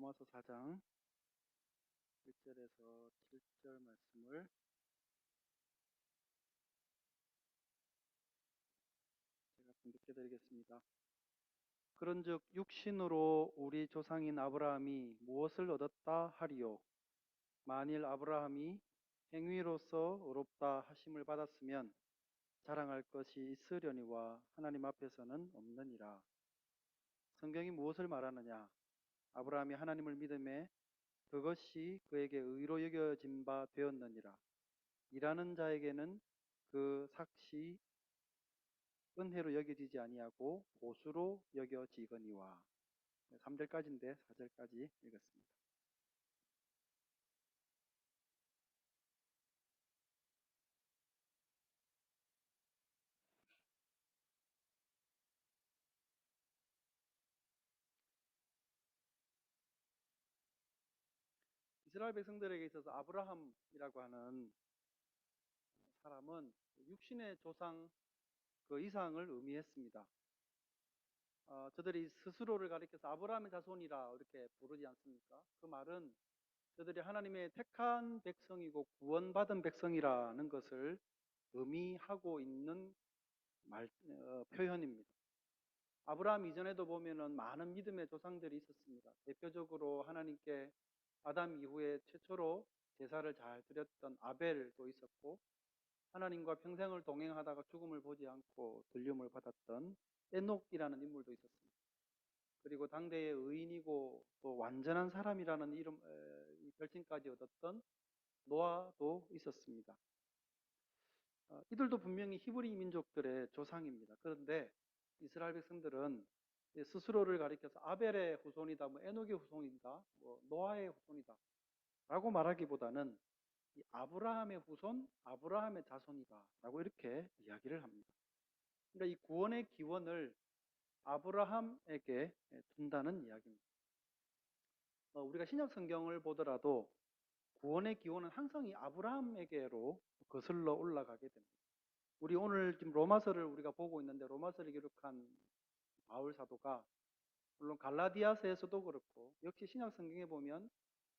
로마서 4장 1절에서 7절 말씀을 제가 분독해 드리겠습니다. 그런즉 육신으로 우리 조상인 아브라함이 무엇을 얻었다 하리요? 만일 아브라함이 행위로서 의롭다 하심을 받았으면 자랑할 것이 있으려니와 하나님 앞에서는 없느니라. 성경이 무엇을 말하느냐? 아브라함이 하나님을 믿음에 그것이 그에게 의로 여겨진 바 되었느니라. 일하는 자에게는 그 삭시 은혜로 여겨지지 아니하고 보수로 여겨지거니와. 3절까지인데 4절까지 읽었습니다. 이스라엘 백성들에게 있어서 아브라함이라고 하는 사람은 육신의 조상 그 이상을 의미했습니다. 저들이 스스로를 가리켜서 아브라함의 자손이라 이렇게 부르지 않습니까? 그 말은 저들이 하나님의 택한 백성이고 구원받은 백성이라는 것을 의미하고 있는 표현입니다. 아브라함 이전에도 보면은 많은 믿음의 조상들이 있었습니다. 대표적으로 하나님께 아담 이후에 최초로 제사를 잘 드렸던 아벨도 있었고, 하나님과 평생을 동행하다가 죽음을 보지 않고 들림을 받았던 에녹이라는 인물도 있었습니다. 그리고 당대의 의인이고 또 완전한 사람이라는 이 별칭까지 얻었던 노아도 있었습니다. 이들도 분명히 히브리 민족들의 조상입니다. 그런데 이스라엘 백성들은 스스로를 가리켜서 아벨의 후손이다, 에녹의 후손이다, 노아의 후손이다 라고 말하기보다는 이 아브라함의 후손, 아브라함의 자손이다 라고 이렇게 이야기를 합니다. 그러니까 이 구원의 기원을 아브라함에게 둔다는 이야기입니다. 우리가 신약 성경을 보더라도 구원의 기원은 항상 이 아브라함에게로 거슬러 올라가게 됩니다. 우리 오늘 지금 로마서를 우리가 보고 있는데, 로마서를 기록한 바울 사도가 물론 갈라디아서에서도 그렇고 역시 신약 성경에 보면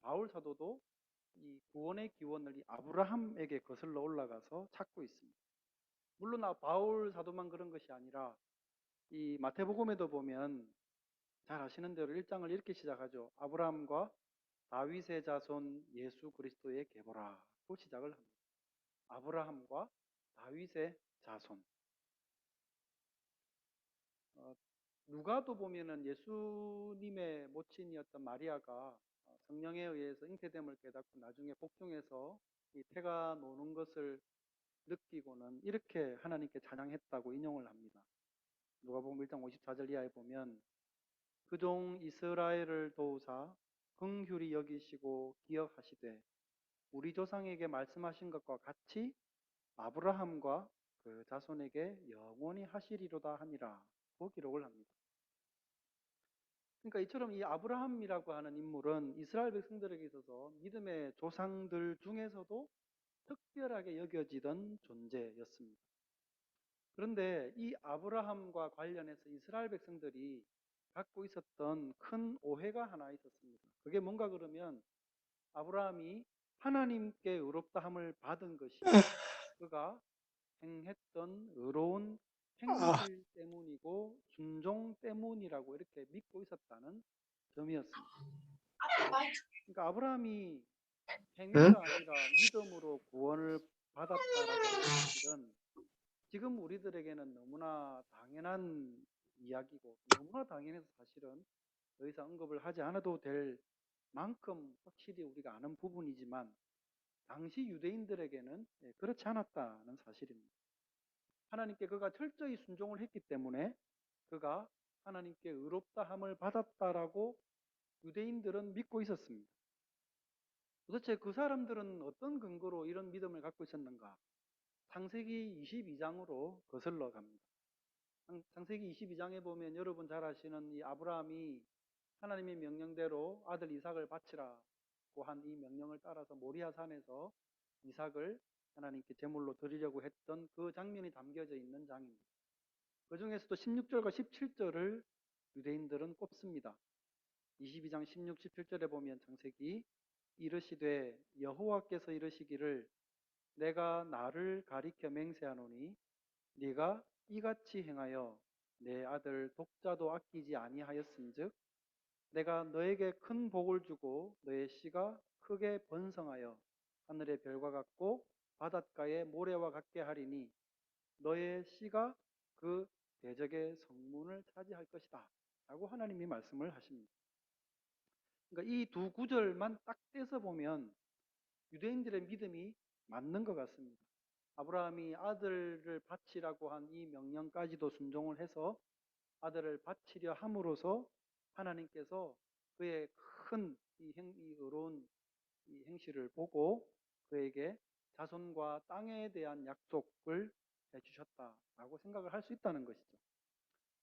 바울 사도도 이 구원의 기원을 이 아브라함에게 거슬러 올라가서 찾고 있습니다. 물론 바울 사도만 그런 것이 아니라 이 마태복음에도 보면 잘 아시는 대로 1장을 이렇게 시작하죠. 아브라함과 다윗의 자손 예수 그리스도의 계보라고 시작을 합니다. 아브라함과 다윗의 자손. 누가도 보면은 예수님의 모친이었던 마리아가 성령에 의해서 잉태됨을 깨닫고 나중에 복중에서 이 태가 노는 것을 느끼고는 이렇게 하나님께 찬양했다고 인용을 합니다. 누가복음 1장 54절 이하에 보면 그 종 이스라엘을 도우사 긍휼히 여기시고 기억하시되 우리 조상에게 말씀하신 것과 같이 아브라함과 그 자손에게 영원히 하시리로다 하니라고 기록을 합니다. 그러니까 이처럼 이 아브라함이라고 하는 인물은 이스라엘 백성들에게 있어서 믿음의 조상들 중에서도 특별하게 여겨지던 존재였습니다. 그런데 이 아브라함과 관련해서 이스라엘 백성들이 갖고 있었던 큰 오해가 하나 있었습니다. 그게 뭔가 그러면 아브라함이 하나님께 의롭다함을 받은 것이 그가 행했던 의로운 행실 때문이고 순종 때문이라고 이렇게 믿고 있었다는 점이었습니다. 그러니까 아브라함이 행위가 아니라 믿음으로 구원을 받았다라고 하는 사실은 지금 우리들에게는 너무나 당연한 이야기고 너무나 당연해서 사실은 더 이상 언급을 하지 않아도 될 만큼 확실히 우리가 아는 부분이지만 당시 유대인들에게는 그렇지 않았다는 사실입니다. 하나님께 그가 철저히 순종을 했기 때문에 그가 하나님께 의롭다함을 받았다라고 유대인들은 믿고 있었습니다. 도대체 그 사람들은 어떤 근거로 이런 믿음을 갖고 있었는가? 창세기 22장으로 거슬러 갑니다. 창세기 22장에 보면 여러분 잘 아시는 이 아브라함이 하나님의 명령대로 아들 이삭을 바치라고 한 이 명령을 따라서 모리아 산에서 이삭을 하나님께 제물로 드리려고 했던 그 장면이 담겨져 있는 장입니다. 그 중에서도 16절과 17절을 유대인들은 꼽습니다. 22장 16, 17절에 보면 창세기 이르시되 여호와께서 이르시기를 내가 나를 가리켜 맹세하노니 네가 이같이 행하여 내 아들 독자도 아끼지 아니하였은즉 내가 너에게 큰 복을 주고 너의 씨가 크게 번성하여 하늘의 별과 같고 바닷가의 모래와 같게 하리니 너의 씨가 그 대적의 성문을 차지할 것이다 라고 하나님이 말씀을 하십니다. 그러니까 이 두 구절만 딱 떼서 보면 유대인들의 믿음이 맞는 것 같습니다. 아브라함이 아들을 바치라고 한 이 명령까지도 순종을 해서 아들을 바치려 함으로써 하나님께서 그의 큰 이 의로운 이 행실을 보고 그에게 자손과 땅에 대한 약속을 해주셨다라고 생각을 할 수 있다는 것이죠.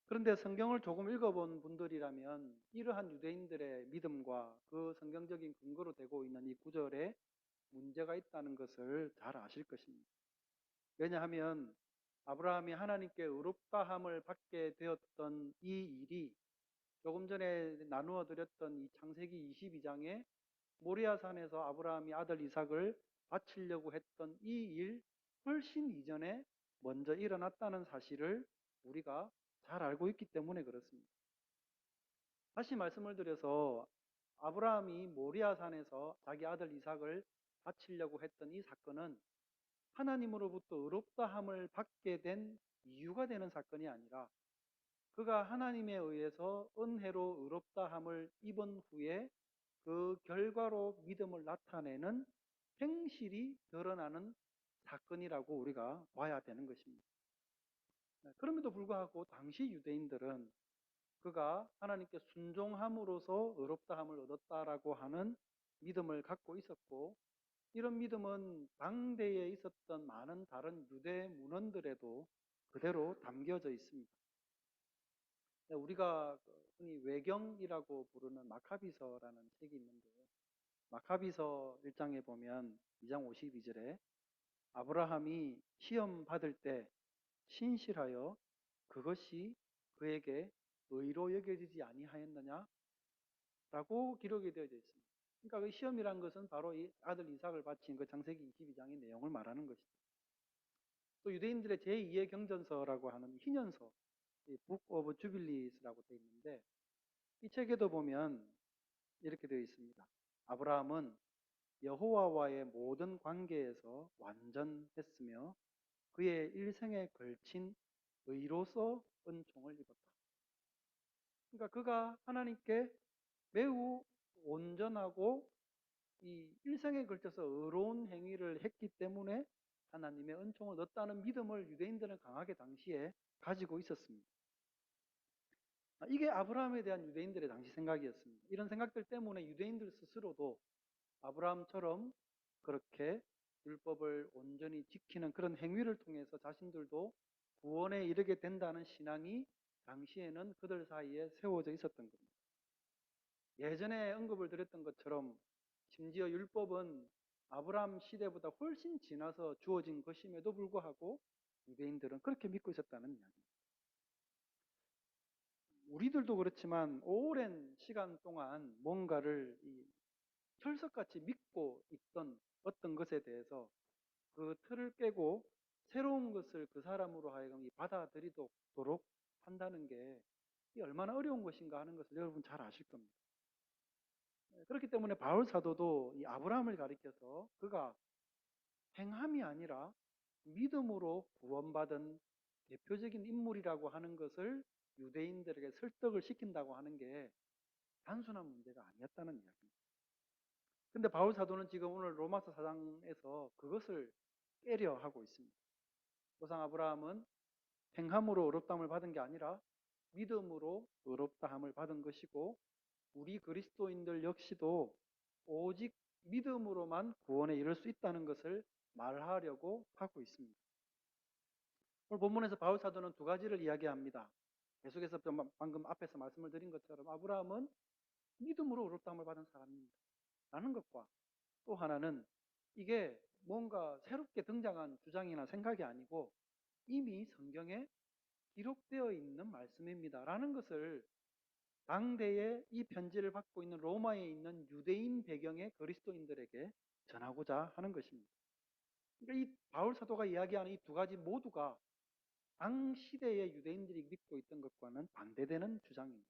그런데 성경을 조금 읽어본 분들이라면 이러한 유대인들의 믿음과 그 성경적인 근거로 되고 있는 이 구절에 문제가 있다는 것을 잘 아실 것입니다. 왜냐하면 아브라함이 하나님께 의롭다함을 받게 되었던 이 일이 조금 전에 나누어 드렸던 이 창세기 22장에 모리아산에서 아브라함이 아들 이삭을 바치려고 했던 이 일 훨씬 이전에 먼저 일어났다는 사실을 우리가 잘 알고 있기 때문에 그렇습니다. 다시 말씀을 드려서 아브라함이 모리아산에서 자기 아들 이삭을 바치려고 했던 이 사건은 하나님으로부터 의롭다함을 받게 된 이유가 되는 사건이 아니라 그가 하나님에 의해서 은혜로 의롭다함을 입은 후에 그 결과로 믿음을 나타내는 행실이 드러나는 사건이라고 우리가 봐야 되는 것입니다. 그럼에도 불구하고 당시 유대인들은 그가 하나님께 순종함으로써 의롭다함을 얻었다라고 하는 믿음을 갖고 있었고 이런 믿음은 당대에 있었던 많은 다른 유대 문헌들에도 그대로 담겨져 있습니다. 우리가 흔히 외경이라고 부르는 마카비서라는 책이 있는데요. 마카비서 1장에 보면 2장 52절에 아브라함이 시험 받을 때 신실하여 그것이 그에게 의로 여겨지지 아니하였느냐라고 기록이 되어져 있습니다. 그러니까 그 시험이란 것은 바로 이 아들 이삭을 바친 그 창세기 22장의 내용을 말하는 것이죠. 또 유대인들의 제2의 경전서라고 하는 희년서, Book of Jubiles라고 되어 있는데 이 책에도 보면 이렇게 되어 있습니다. 아브라함은 여호와와의 모든 관계에서 완전했으며 그의 일생에 걸친 의로서 은총을 입었다. 그러니까 그가 하나님께 매우 온전하고 이 일생에 걸쳐서 의로운 행위를 했기 때문에 하나님의 은총을 얻었다는 믿음을 유대인들은 강하게 당시에 가지고 있었습니다. 이게 아브라함에 대한 유대인들의 당시 생각이었습니다. 이런 생각들 때문에 유대인들 스스로도 아브라함처럼 그렇게 율법을 온전히 지키는 그런 행위를 통해서 자신들도 구원에 이르게 된다는 신앙이 당시에는 그들 사이에 세워져 있었던 겁니다. 예전에 언급을 드렸던 것처럼 심지어 율법은 아브라함 시대보다 훨씬 지나서 주어진 것임에도 불구하고 유대인들은 그렇게 믿고 있었다는 이야기입니다. 우리들도 그렇지만 오랜 시간 동안 뭔가를 철석같이 믿고 있던 어떤 것에 대해서 그 틀을 깨고 새로운 것을 그 사람으로 하여금 받아들이도록 한다는 게 얼마나 어려운 것인가 하는 것을 여러분 잘 아실 겁니다. 그렇기 때문에 바울 사도도 이 아브라함을 가리켜서 그가 행함이 아니라 믿음으로 구원받은 대표적인 인물이라고 하는 것을 유대인들에게 설득을 시킨다고 하는 게 단순한 문제가 아니었다는 이야기입니다. 근데 바울 사도는 지금 오늘 로마서 4장에서 그것을 깨려 하고 있습니다. 우상 아브라함은 행함으로 의롭다함을 받은 게 아니라 믿음으로 의롭다함을 받은 것이고 우리 그리스도인들 역시도 오직 믿음으로만 구원에 이를 수 있다는 것을 말하려고 하고 있습니다. 오늘 본문에서 바울 사도는 두 가지를 이야기합니다. 계속해서 방금 앞에서 말씀을 드린 것처럼 아브라함은 믿음으로 의롭다함을 받은 사람입니다. 라는 것과 또 하나는 이게 뭔가 새롭게 등장한 주장이나 생각이 아니고 이미 성경에 기록되어 있는 말씀입니다. 라는 것을 당대에 이 편지를 받고 있는 로마에 있는 유대인 배경의 그리스도인들에게 전하고자 하는 것입니다. 그러니까 이 바울 사도가 이야기하는 이 두 가지 모두가 당 시대의 유대인들이 믿고 있던 것과는 반대되는 주장입니다.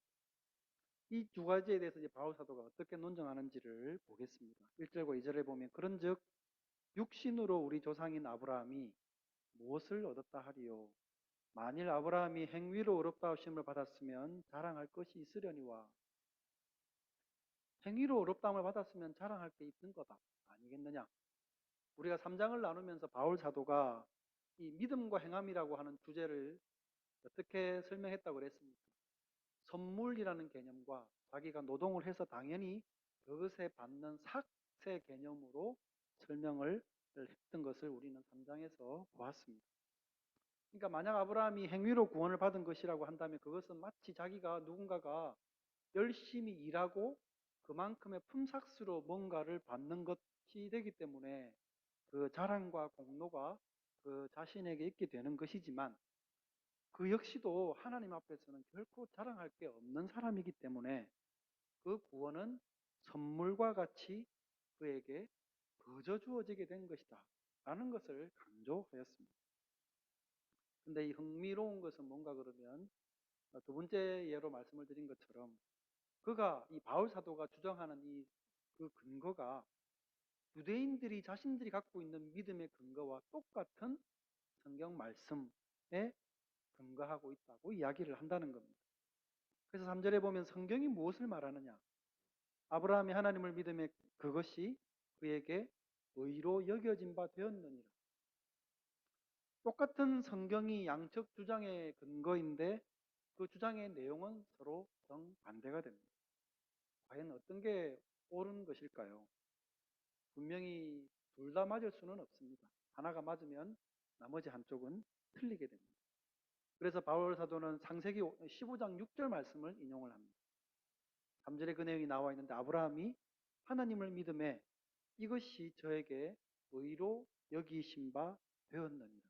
이 두 가지에 대해서 이제 바울 사도가 어떻게 논증하는지를 보겠습니다. 1절과 2절에 보면 그런즉 육신으로 우리 조상인 아브라함이 무엇을 얻었다 하리요? 만일 아브라함이 행위로 의롭다 하심을 받았으면 자랑할 것이 있으려니와. 행위로 의롭다함을 받았으면 자랑할 게 있는 거다. 아니겠느냐? 우리가 3장을 나누면서 바울 사도가 이 믿음과 행함이라고 하는 주제를 어떻게 설명했다고 그랬습니까? 선물이라는 개념과 자기가 노동을 해서 당연히 그것에 받는 삭세 개념으로 설명을 했던 것을 우리는 3장에서 보았습니다. 그러니까 만약 아브라함이 행위로 구원을 받은 것이라고 한다면 그것은 마치 자기가 누군가가 열심히 일하고 그만큼의 품삯으로 뭔가를 받는 것이 되기 때문에 그 자랑과 공로가 그 자신에게 있게 되는 것이지만 그 역시도 하나님 앞에서는 결코 자랑할 게 없는 사람이기 때문에 그 구원은 선물과 같이 그에게 거저 주어지게 된 것이다 라는 것을 강조하였습니다. 근데 이 흥미로운 것은 뭔가 그러면 두 번째 예로 말씀을 드린 것처럼 그가 이 바울 사도가 주장하는 이 그 근거가 유대인들이 자신들이 갖고 있는 믿음의 근거와 똑같은 성경 말씀에 근거하고 있다고 이야기를 한다는 겁니다. 그래서 3절에 보면 성경이 무엇을 말하느냐? 아브라함이 하나님을 믿음에 그것이 그에게 의로 여겨진 바 되었느니라. 똑같은 성경이 양측 주장의 근거인데 그 주장의 내용은 서로 정반대가 됩니다. 과연 어떤 게 옳은 것일까요? 분명히 둘 다 맞을 수는 없습니다. 하나가 맞으면 나머지 한쪽은 틀리게 됩니다. 그래서 바울 사도는 창세기 15장 6절 말씀을 인용을 합니다. 3절에 그 내용이 나와 있는데 아브라함이 하나님을 믿음에 이것이 저에게 의로 여기신 바 되었느니라.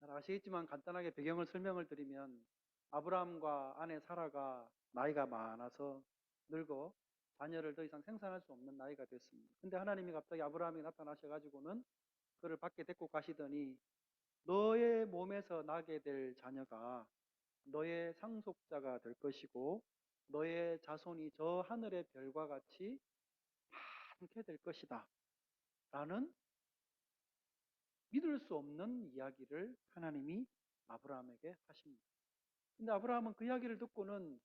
잘 아시겠지만 간단하게 배경을 설명을 드리면 아브라함과 아내 사라가 나이가 많아서 늙어 자녀를 더 이상 생산할 수 없는 나이가 됐습니다. 근데 하나님이 갑자기 아브라함이 나타나셔가지고는 그를 밖에 데리고 가시더니 너의 몸에서 나게 될 자녀가 너의 상속자가 될 것이고 너의 자손이 저 하늘의 별과 같이 많게 될 것이다 라는 믿을 수 없는 이야기를 하나님이 아브라함에게 하십니다. 근데 아브라함은 그 이야기를 듣고는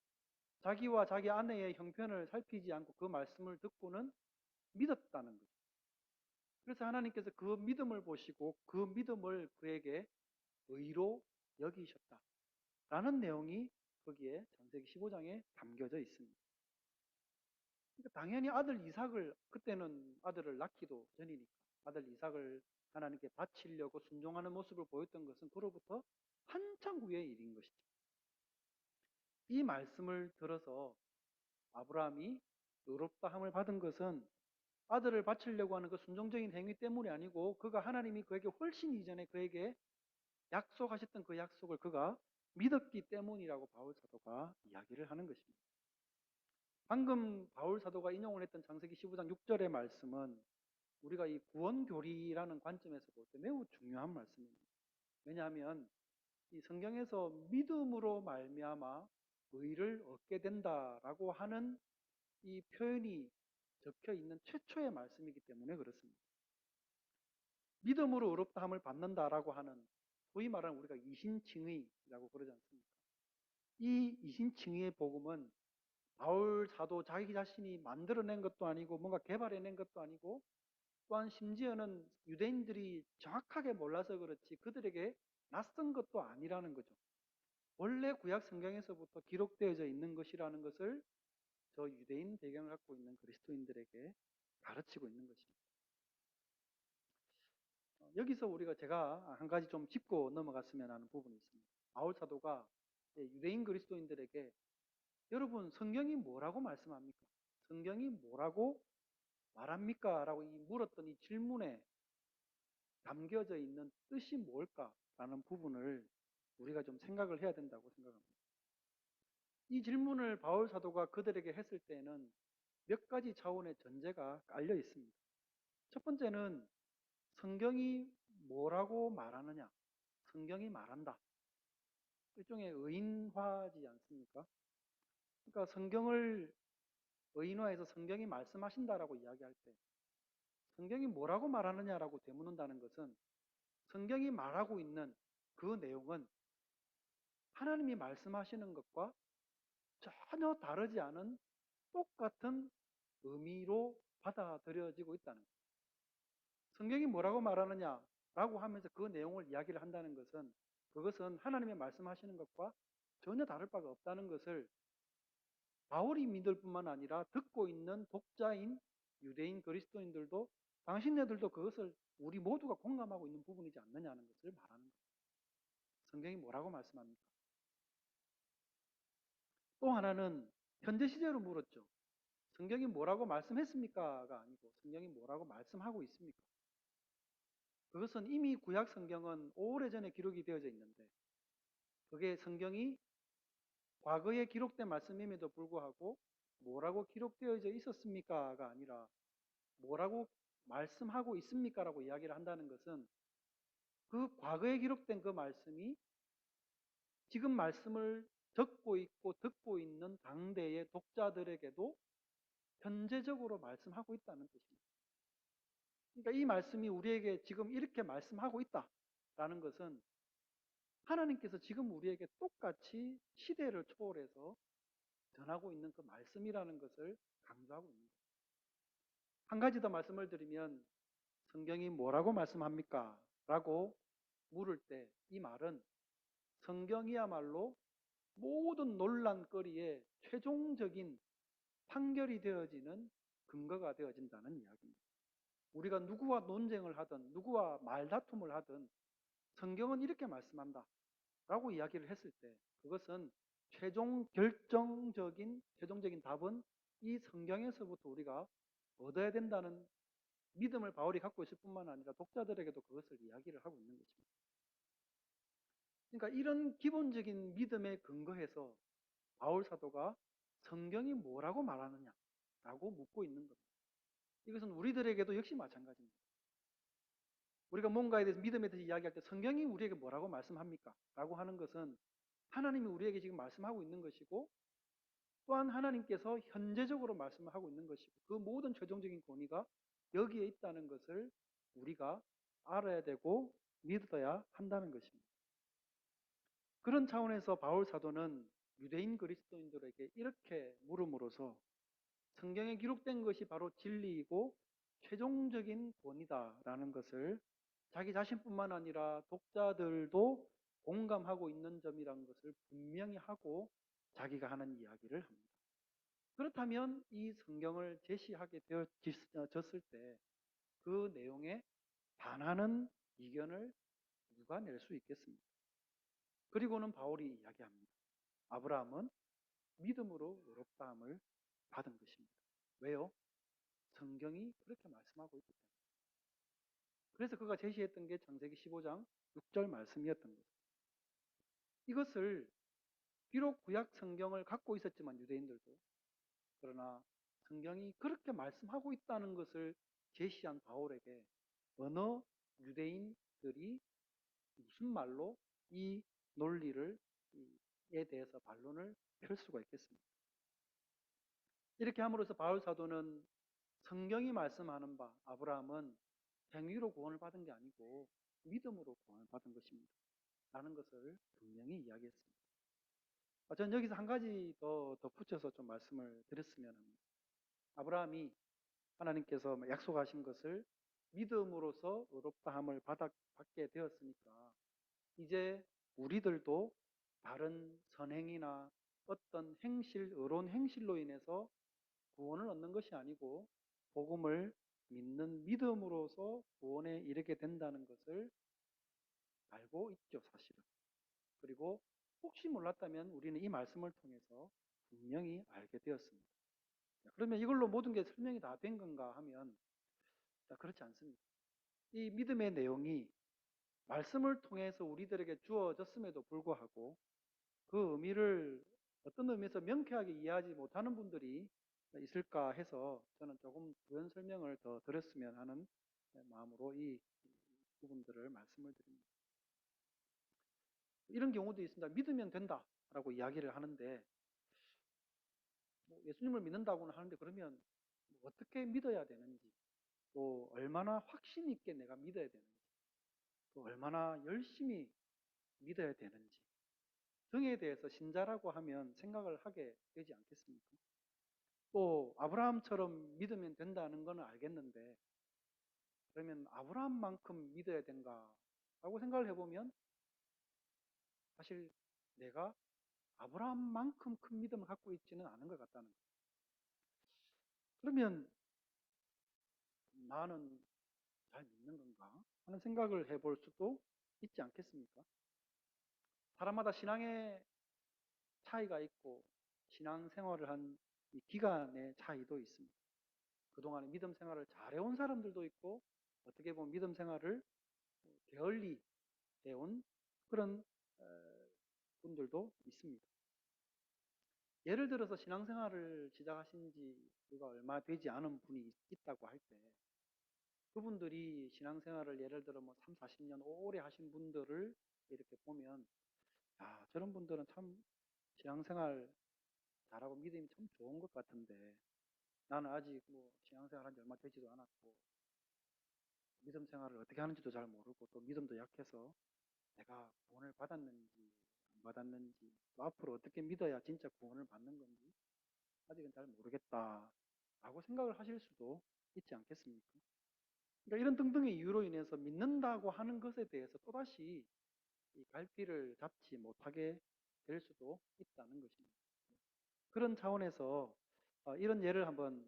자기와 자기 아내의 형편을 살피지 않고 그 말씀을 듣고는 믿었다는 거죠. 그래서 하나님께서 그 믿음을 보시고 그 믿음을 그에게 의로 여기셨다 라는 내용이 거기에 창세기 15장에 담겨져 있습니다. 그러니까 당연히 아들 이삭을, 그때는 아들을 낳기도 전이니까 아들 이삭을 하나님께 바치려고 순종하는 모습을 보였던 것은 그로부터 한참 후의 일인 것이죠. 이 말씀을 들어서 아브라함이 의롭다함을 받은 것은 아들을 바치려고 하는 그 순종적인 행위 때문이 아니고 그가 하나님이 그에게 훨씬 이전에 그에게 약속하셨던 그 약속을 그가 믿었기 때문이라고 바울 사도가 이야기를 하는 것입니다. 방금 바울 사도가 인용을 했던 창세기 15장 6절의 말씀은 우리가 이 구원교리라는 관점에서 볼 때 매우 중요한 말씀입니다. 왜냐하면 이 성경에서 믿음으로 말미암아 의를 얻게 된다라고 하는 이 표현이 적혀 있는 최초의 말씀이기 때문에 그렇습니다. 믿음으로 의롭다함을 받는다라고 하는 소위 말하는 우리가 이신칭의라고 그러지 않습니까? 이 이신칭의의 복음은 바울 사도 자기 자신이 만들어낸 것도 아니고 뭔가 개발해낸 것도 아니고 또한 심지어는 유대인들이 정확하게 몰라서 그렇지 그들에게 낯선 것도 아니라는 거죠. 원래 구약 성경에서부터 기록되어져 있는 것이라는 것을 저 유대인 배경을 갖고 있는 그리스도인들에게 가르치고 있는 것입니다. 여기서 우리가 제가 한 가지 좀 짚고 넘어갔으면 하는 부분이 있습니다. 바울 사도가 유대인 그리스도인들에게 여러분 성경이 뭐라고 말씀합니까? 성경이 뭐라고 말합니까? 라고 물었던 이 질문에 담겨져 있는 뜻이 뭘까라는 부분을 우리가 좀 생각을 해야 된다고 생각합니다. 이 질문을 바울 사도가 그들에게 했을 때에는 몇 가지 차원의 전제가 깔려 있습니다. 첫 번째는 성경이 뭐라고 말하느냐. 성경이 말한다. 일종의 의인화지 않습니까? 그러니까 성경을 의인화해서 성경이 말씀하신다라고 이야기할 때 성경이 뭐라고 말하느냐라고 되묻는다는 것은 성경이 말하고 있는 그 내용은 하나님이 말씀하시는 것과 전혀 다르지 않은 똑같은 의미로 받아들여지고 있다는 거예요. 성경이 뭐라고 말하느냐라고 하면서 그 내용을 이야기를 한다는 것은 그것은 하나님의 말씀하시는 것과 전혀 다를 바가 없다는 것을 바울이 믿을 뿐만 아니라 듣고 있는 독자인 유대인 그리스도인들도 당신네들도 그것을 우리 모두가 공감하고 있는 부분이지 않느냐는 것을 말하는 거예요. 성경이 뭐라고 말씀합니까? 또 하나는 현재 시제로 물었죠. 성경이 뭐라고 말씀했습니까가 아니고 성경이 뭐라고 말씀하고 있습니까? 그것은 이미 구약 성경은 오래전에 기록이 되어져 있는데 그게 성경이 과거에 기록된 말씀임에도 불구하고 뭐라고 기록되어져 있었습니까가 아니라 뭐라고 말씀하고 있습니까? 라고 이야기를 한다는 것은 그 과거에 기록된 그 말씀이 지금 말씀을 적고 있고 듣고 있는 당대의 독자들에게도 현재적으로 말씀하고 있다는 뜻입니다. 그러니까 이 말씀이 우리에게 지금 이렇게 말씀하고 있다라는 것은 하나님께서 지금 우리에게 똑같이 시대를 초월해서 전하고 있는 그 말씀이라는 것을 강조하고 있는 거예요. 한 가지 더 말씀을 드리면 성경이 뭐라고 말씀합니까? 라고 물을 때 이 말은 성경이야말로 모든 논란거리의 최종적인 판결이 되어지는 근거가 되어진다는 이야기입니다. 우리가 누구와 논쟁을 하든 누구와 말다툼을 하든 성경은 이렇게 말씀한다 라고 이야기를 했을 때 그것은 최종적인 답은 이 성경에서부터 우리가 얻어야 된다는 믿음을 바울이 갖고 있을 뿐만 아니라 독자들에게도 그것을 이야기를 하고 있는 것입니다. 그러니까 이런 기본적인 믿음에 근거해서 바울 사도가 성경이 뭐라고 말하느냐라고 묻고 있는 겁니다. 이것은 우리들에게도 역시 마찬가지입니다. 우리가 뭔가에 대해서 믿음에 대해서 이야기할 때 성경이 우리에게 뭐라고 말씀합니까? 라고 하는 것은 하나님이 우리에게 지금 말씀하고 있는 것이고 또한 하나님께서 현재적으로 말씀을 하고 있는 것이고 그 모든 최종적인 권위가 여기에 있다는 것을 우리가 알아야 되고 믿어야 한다는 것입니다. 그런 차원에서 바울 사도는 유대인 그리스도인들에게 이렇게 물음으로써 성경에 기록된 것이 바로 진리이고 최종적인 권위다라는 것을 자기 자신뿐만 아니라 독자들도 공감하고 있는 점이라는 것을 분명히 하고 자기가 하는 이야기를 합니다. 그렇다면 이 성경을 제시하게 되어졌을 때 그 내용에 반하는 이견을 누가 낼 수 있겠습니까? 그리고는 바울이 이야기합니다. 아브라함은 믿음으로 의롭다함을 받은 것입니다. 왜요? 성경이 그렇게 말씀하고 있기 때문에. 그래서 그가 제시했던 게 창세기 15장 6절 말씀이었던 거죠. 이것을 비록 구약 성경을 갖고 있었지만 유대인들도 그러나 성경이 그렇게 말씀하고 있다는 것을 제시한 바울에게 어느 유대인들이 무슨 말로 이 논리를 에 대해서 반론을 펼 수가 있겠습니까? 이렇게 함으로써 바울 사도는 성경이 말씀하는 바 아브라함은 행위로 구원을 받은 게 아니고 믿음으로 구원을 받은 것입니다. 라는 것을 분명히 이야기했습니다. 저는 여기서 한 가지 더 덧붙여서 좀 말씀을 드렸으면 합니다. 아브라함이 하나님께서 약속하신 것을 믿음으로써 의롭다함을 받게 되었으니까 이제 우리들도 다른 선행이나 어떤 행실, 의로운 행실로 인해서 구원을 얻는 것이 아니고 복음을 믿는 믿음으로서 구원에 이르게 된다는 것을 알고 있죠, 사실은. 그리고 혹시 몰랐다면 우리는 이 말씀을 통해서 분명히 알게 되었습니다. 그러면 이걸로 모든 게 설명이 다 된 건가 하면 그렇지 않습니다. 이 믿음의 내용이 말씀을 통해서 우리들에게 주어졌음에도 불구하고 그 의미를 어떤 의미에서 명쾌하게 이해하지 못하는 분들이 있을까 해서 저는 조금 부연 설명을 더 드렸으면 하는 마음으로 이 부분들을 말씀을 드립니다. 이런 경우도 있습니다. 믿으면 된다라고 이야기를 하는데 뭐 예수님을 믿는다고는 하는데 그러면 뭐 어떻게 믿어야 되는지 또 얼마나 확신 있게 내가 믿어야 되는지 또 얼마나 열심히 믿어야 되는지 등에 대해서 신자라고 하면 생각을 하게 되지 않겠습니까? 또 아브라함처럼 믿으면 된다는 건 알겠는데 그러면 아브라함만큼 믿어야 된가? 라고 생각을 해보면 사실 내가 아브라함만큼 큰 믿음을 갖고 있지는 않은 것 같다는 거예요. 그러면 나는 잘 믿는 건가? 하는 생각을 해볼 수도 있지 않겠습니까? 사람마다 신앙의 차이가 있고 신앙 생활을 한 이 기간의 차이도 있습니다. 그동안에 믿음 생활을 잘해온 사람들도 있고 어떻게 보면 믿음 생활을 게을리 해온 그런 분들도 있습니다. 예를 들어서 신앙생활을 시작하신 지 불과 얼마 되지 않은 분이 있다고 할 때 그분들이 신앙생활을 예를 들어 뭐 3, 40년 오래 하신 분들을 이렇게 보면 저런 분들은 참 신앙생활 잘하고 믿음이 참 좋은 것 같은데 나는 아직 뭐 신앙생활 한 지 얼마 되지도 않았고 믿음 생활을 어떻게 하는지도 잘 모르고 또 믿음도 약해서 내가 구원을 받았는지 안 받았는지 또 앞으로 어떻게 믿어야 진짜 구원을 받는 건지 아직은 잘 모르겠다 라고 생각을 하실 수도 있지 않겠습니까? 그러니까 이런 등등의 이유로 인해서 믿는다고 하는 것에 대해서 또다시 이 갈피를 잡지 못하게 될 수도 있다는 것입니다. 그런 차원에서 이런 예를 한번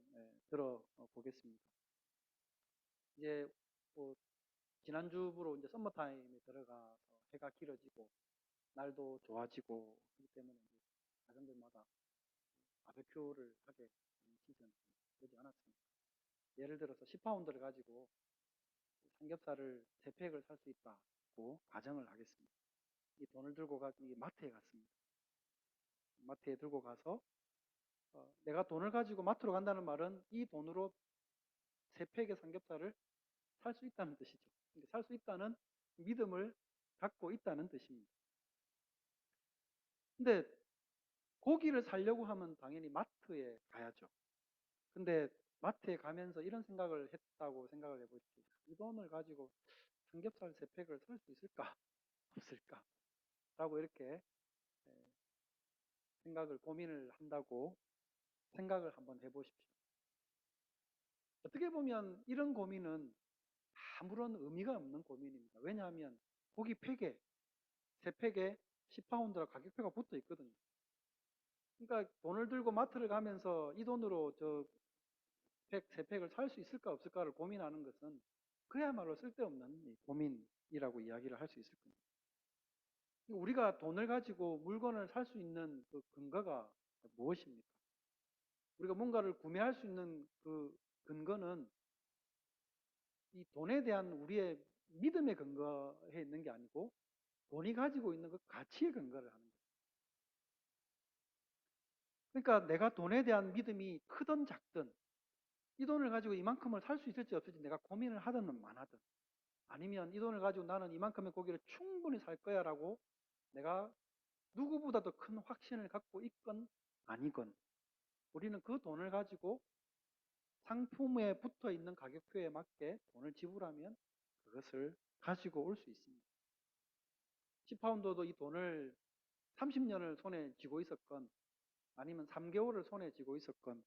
들어 보겠습니다. 이제 뭐 지난주부로 이제 썸머타임에 들어가서 해가 길어지고 날도 좋아지고 그렇기 때문에 이제 가정들마다 바베큐를 하게 되는 시즌 되지 않았습니까? 예를 들어서 10파운드를 가지고 삼겹살을 3팩을 살 수 있다고 가정을 하겠습니다. 이 돈을 들고 이 마트에 갔습니다. 마트에 들고 가서 내가 돈을 가지고 마트로 간다는 말은 이 돈으로 3팩의 삼겹살을 살 수 있다는 뜻이죠. 살 수 있다는 믿음을 갖고 있다는 뜻입니다. 근데 고기를 사려고 하면 당연히 마트에 가야죠. 근데 마트에 가면서 이런 생각을 했다고 생각을 해보십시오. 이 돈을 가지고 삼겹살 3팩을 살 수 있을까? 없을까? 라고 이렇게 생각을 고민을 한다고 생각을 한번 해보십시오. 어떻게 보면 이런 고민은 아무런 의미가 없는 고민입니다. 왜냐하면 고기 팩에 3팩에 10파운드라 가격표가 붙어 있거든요. 그러니까 돈을 들고 마트를 가면서 이 돈으로 저 팩, 3팩을 살 수 있을까 없을까를 고민하는 것은 그야말로 쓸데없는 고민이라고 이야기를 할 수 있을 겁니다. 우리가 돈을 가지고 물건을 살 수 있는 그 근거가 무엇입니까? 우리가 뭔가를 구매할 수 있는 그 근거는 이 돈에 대한 우리의 믿음에 근거해 있는 게 아니고 돈이 가지고 있는 그 가치에 근거를 하는 거예요. 그러니까 내가 돈에 대한 믿음이 크든 작든 이 돈을 가지고 이만큼을 살 수 있을지 없을지 내가 고민을 하든 안 하든 아니면 이 돈을 가지고 나는 이만큼의 고기를 충분히 살 거야 라고 내가 누구보다도 큰 확신을 갖고 있건 아니건 우리는 그 돈을 가지고 상품에 붙어 있는 가격표에 맞게 돈을 지불하면 그것을 가지고 올 수 있습니다. 10파운드도 이 돈을 30년을 손에 쥐고 있었건 아니면 3개월을 손에 쥐고 있었건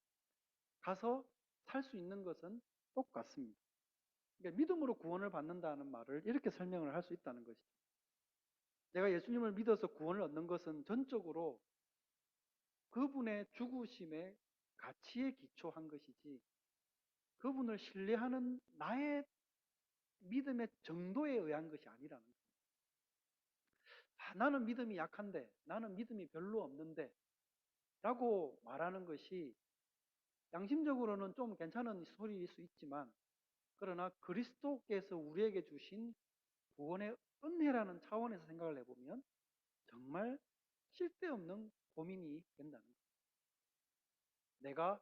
가서 살 수 있는 것은 똑같습니다. 그러니까 믿음으로 구원을 받는다는 말을 이렇게 설명을 할 수 있다는 것이죠. 내가 예수님을 믿어서 구원을 얻는 것은 전적으로 그분의 죽으심의 가치에 기초한 것이지 그분을 신뢰하는 나의 믿음의 정도에 의한 것이 아니라는 거예요. 나는 믿음이 약한데 나는 믿음이 별로 없는데 라고 말하는 것이 양심적으로는 좀 괜찮은 소리일 수 있지만 그러나 그리스도께서 우리에게 주신 구원의 은혜라는 차원에서 생각을 해보면 정말 쓸데없는 고민이 된다는 거예요. 내가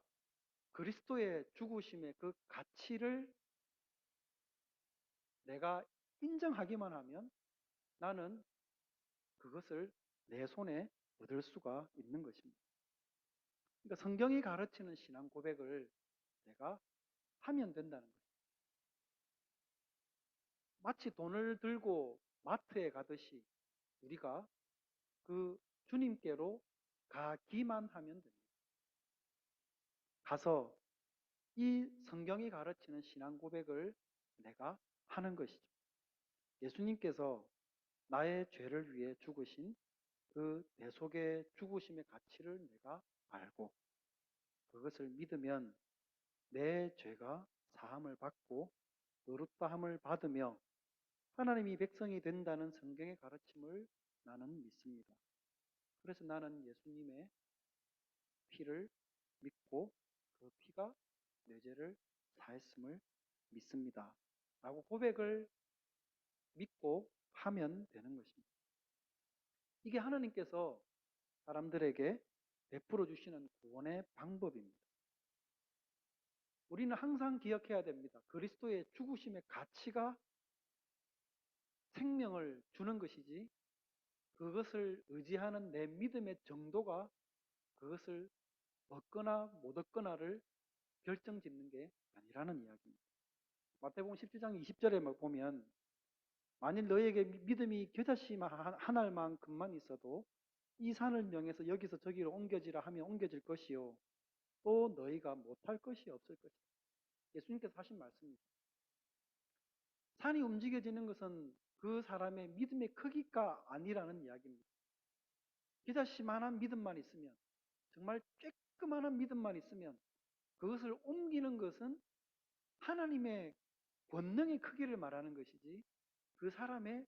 그리스도의 죽으심의 그 가치를 내가 인정하기만 하면 나는 그것을 내 손에 얻을 수가 있는 것입니다. 그러니까 성경이 가르치는 신앙 고백을 내가 하면 된다는 거예요. 마치 돈을 들고 마트에 가듯이 우리가 그 주님께로 가기만 하면 됩니다. 가서 이 성경이 가르치는 신앙 고백을 내가 하는 것이죠. 예수님께서 나의 죄를 위해 죽으신 그 내 속의 죽으심의 가치를 내가 알고 그것을 믿으면 내 죄가 사함을 받고 의롭다함을 받으며 하나님이 백성이 된다는 성경의 가르침을 나는 믿습니다. 그래서 나는 예수님의 피를 믿고 그 피가 내 죄를 사했음을 믿습니다. 라고 고백을 믿고 하면 되는 것입니다. 이게 하나님께서 사람들에게 베풀어 주시는 구원의 방법입니다. 우리는 항상 기억해야 됩니다. 그리스도의 죽으심의 가치가 생명을 주는 것이지 그것을 의지하는 내 믿음의 정도가 그것을 얻거나 못 얻거나를 결정짓는 게 아니라는 이야기입니다. 마태복음 17장 20절에 보면 만일 너에게 믿음이 겨자씨 한 알만큼만 있어도 이 산을 명해서 여기서 저기로 옮겨지라 하면 옮겨질 것이요 또 너희가 못할 것이 없을 것이다. 예수님께서 하신 말씀입니다. 산이 움직여지는 것은 그 사람의 믿음의 크기가 아니라는 이야기입니다. 겨자씨만한 믿음만 있으면 정말 쬐끄만한 믿음만 있으면 그것을 옮기는 것은 하나님의 권능의 크기를 말하는 것이지 그 사람의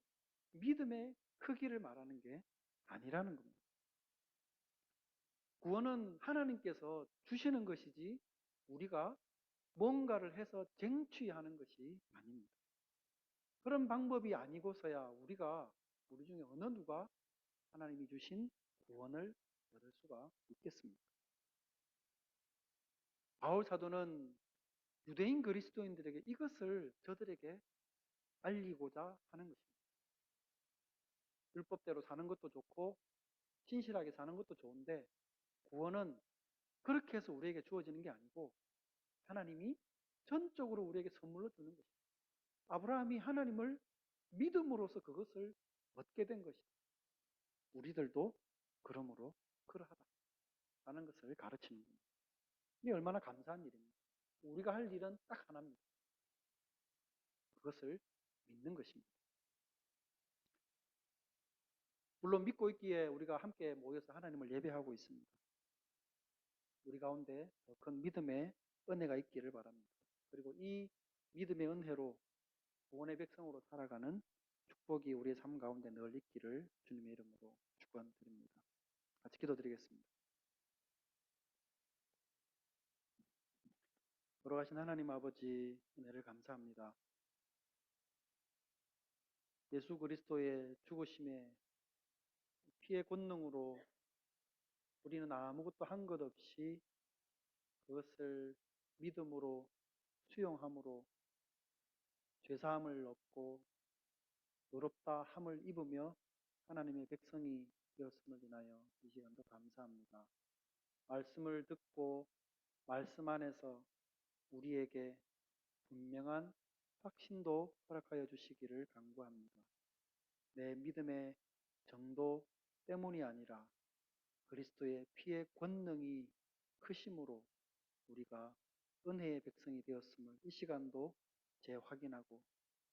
믿음의 크기를 말하는 게 아니라는 겁니다. 구원은 하나님께서 주시는 것이지 우리가 뭔가를 해서 쟁취하는 것이 아닙니다. 그런 방법이 아니고서야 우리 중에 어느 누가 하나님이 주신 구원을 얻을 수가 있겠습니까? 바울 사도는 유대인 그리스도인들에게 이것을 저들에게 알리고자 하는 것입니다. 율법대로 사는 것도 좋고 신실하게 사는 것도 좋은데 구원은 그렇게 해서 우리에게 주어지는 게 아니고 하나님이 전적으로 우리에게 선물로 주는 것입니다. 아브라함이 하나님을 믿음으로써 그것을 얻게 된 것이다. 우리들도 그러므로 그러하다라는 것을 가르치는 겁니다. 이게 얼마나 감사한 일입니까? 우리가 할 일은 딱 하나입니다. 그것을 믿는 것입니다. 물론 믿고 있기에 우리가 함께 모여서 하나님을 예배하고 있습니다. 우리 가운데 더 큰 믿음의 은혜가 있기를 바랍니다. 그리고 이 믿음의 은혜로 구원의 백성으로 살아가는 축복이 우리의 삶 가운데 늘 있기를 주님의 이름으로 축원드립니다. 같이 기도드리겠습니다. 돌아가신 하나님 아버지 은혜를 감사합니다. 예수 그리스도의 죽으심의 피의 권능으로 우리는 아무것도 한 것 없이 그것을 믿음으로 수용함으로 죄사함을 얻고 의롭다 함을 입으며 하나님의 백성이 되었음을 인하여 이 시간도 감사합니다. 말씀을 듣고 말씀 안에서 우리에게 분명한 확신도 허락하여 주시기를 간구합니다. 내 믿음의 정도 때문이 아니라 그리스도의 피의 권능이 크심으로 우리가 은혜의 백성이 되었음을 이 시간도 재확인하고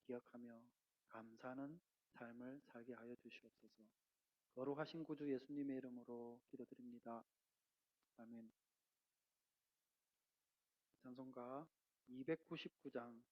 기억하며 감사하는 삶을 살게 하여 주시옵소서. 거룩하신 구주 예수님의 이름으로 기도드립니다. 아멘. 찬송가 299장